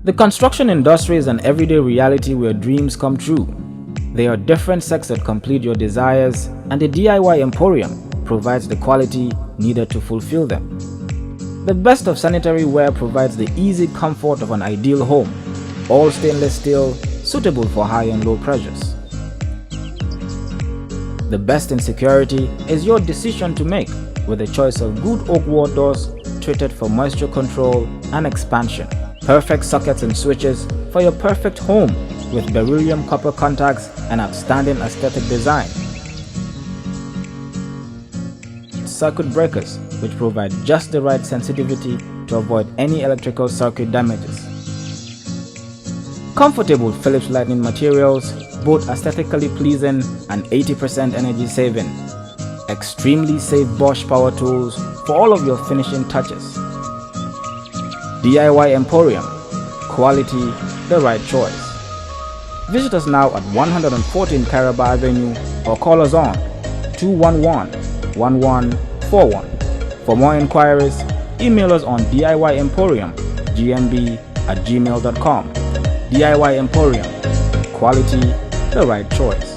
The construction industry is an everyday reality where dreams come true. There are different sects that complete your desires, and the DIY Emporium provides the quality needed to fulfill them. The best of sanitary ware provides the easy comfort of an ideal home, all stainless steel, suitable for high and low pressures. The best in security is your decision to make, with a choice of good oak wall doors treated for moisture control and expansion. Perfect sockets and switches for your perfect home with beryllium copper contacts and outstanding aesthetic design. Circuit breakers, which provide just the right sensitivity to avoid any electrical circuit damages. Comfortable Philips Lightning materials, both aesthetically pleasing and 80% energy saving. Extremely safe Bosch power tools for all of your finishing touches. DIY Emporium, quality, the right choice. Visit us now at 114 Caraba Avenue or call us on 211-1141. For more inquiries, email us on DIYEmporiumGMB@gmail.com. DIY Emporium, quality, the right choice.